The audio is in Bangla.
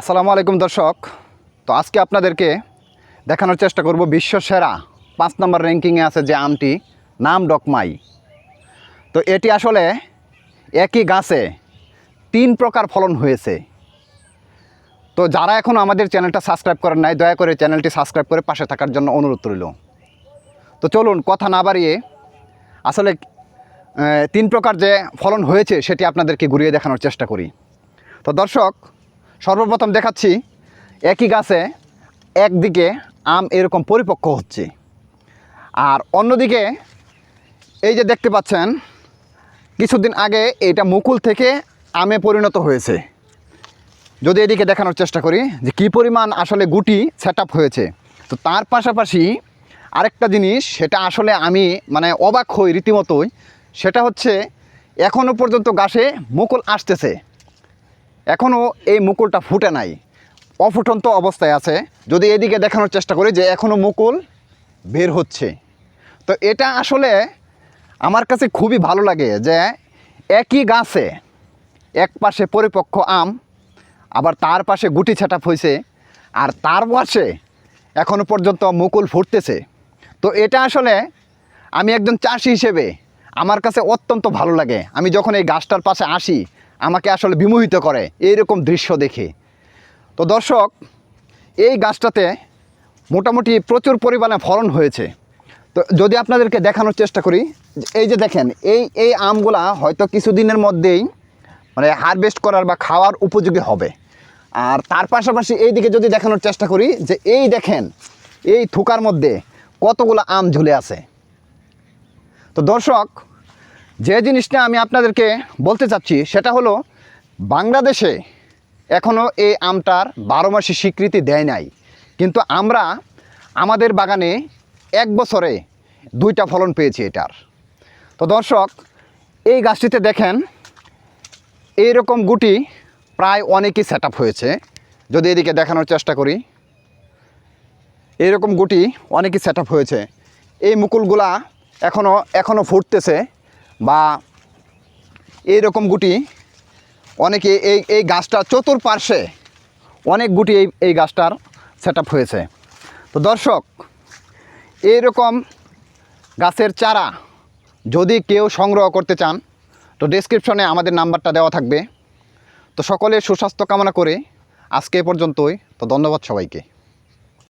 আসসালামু আলাইকুম দর্শক। তো আজকে আপনাদেরকে দেখানোর চেষ্টা করব বিশ্ব সেরা 5 নম্বর র্যাঙ্কিংয়ে আছে যে আমটি, নাম ডকমাই। তো এটি আসলে একই গাছে 3 প্রকার ফলন হয়েছে। তো যারা এখনও আমাদের চ্যানেলটা সাবস্ক্রাইব করেন নাই, দয়া করে চ্যানেলটি সাবস্ক্রাইব করে পাশে থাকার জন্য অনুরোধ রইল। তো চলুন কথা না বাড়িয়ে আসলে 3 প্রকার যে ফলন হয়েছে সেটি আপনাদেরকে ঘুরিয়ে দেখানোর চেষ্টা করি। তো দর্শক, সর্বপ্রথম দেখাচ্ছি একই গাছে একদিকে আম এরকম পরিপক্ক হচ্ছে, আর অন্যদিকে এই যে দেখতে পাচ্ছেন কিছুদিন আগে এটা মুকুল থেকে আমে পরিণত হয়েছে। যদি এদিকে দেখানোর চেষ্টা করি যে কী পরিমাণ আসলে গুটি সেট আপ হয়েছে। তো তার পাশাপাশি আরেকটা জিনিস, সেটা আসলে আমি অবাক হই রীতিমতোই, সেটা হচ্ছে এখনও পর্যন্ত গাছে মুকুল আসতেছে, এখনও এই মুকুলটা ফুটে নাই, অফুটন্ত অবস্থায় আছে। যদি এদিকে দেখানোর চেষ্টা করি যে এখনও মুকুল বের হচ্ছে। তো এটা আসলে আমার কাছে খুবই ভালো লাগে যে একই গাছে এক পাশে পরিপক্ক আম, আবার তার পাশে গুটি ছাটাপ হয়েছে, আর তার পাশে এখনও পর্যন্ত মুকুল ফুটতেছে। তো এটা আসলে আমি একজন চাষি হিসেবে আমার কাছে অত্যন্ত ভালো লাগে। আমি যখন এই গাছটার পাশে আসি আমাকে আসলে বিমোহিত করে এইরকম দৃশ্য দেখে। তো দর্শক, এই গাছটাতে মোটামুটি প্রচুর পরিমাণে ফলন হয়েছে। তো যদি আপনাদেরকে দেখানোর চেষ্টা করি, এই যে দেখেন এই আমগুলা হয়তো কিছুদিনের মধ্যেই হারভেস্ট করার বা খাওয়ার উপযোগী হবে। আর তার পাশাপাশি এই দিকে যদি দেখানোর চেষ্টা করি যে এই দেখেন এই থুকার মধ্যে কতগুলো আম ঝুলে আছে। তো দর্শক, যে জিনিসটা আমি আপনাদেরকে বলতে চাচ্ছি সেটা হলো বাংলাদেশে এখনও এই আমটার 12 মাসি স্বীকৃতি দেয় নাই, কিন্তু আমরা আমাদের বাগানে 1 বছরে 2টা ফলন পেয়েছি এটার। তো দর্শক, এই গাছটিতে দেখেন এইরকম গুটি প্রায় অনেকই সেট আপ হয়েছে। যদি এদিকে দেখানোর চেষ্টা করি, এইরকম গুটি অনেকই সেট আপ হয়েছে। এই মুকুলগুলা এখনও ফুটতেছে, বা এইরকম গুটি অনেকে এই গাছটার চতুর্পার্শ্বে অনেক গুটি এই গাছটার সেট আপ হয়েছে। তো দর্শক, এইরকম গাছের চারা যদি কেউ সংগ্রহ করতে চান তো ডেসক্রিপশনে আমাদের নাম্বারটা দেওয়া থাকবে। তো সকলের সুস্বাস্থ্য কামনা করে আজকে এ পর্যন্তই। তো ধন্যবাদ সবাইকে।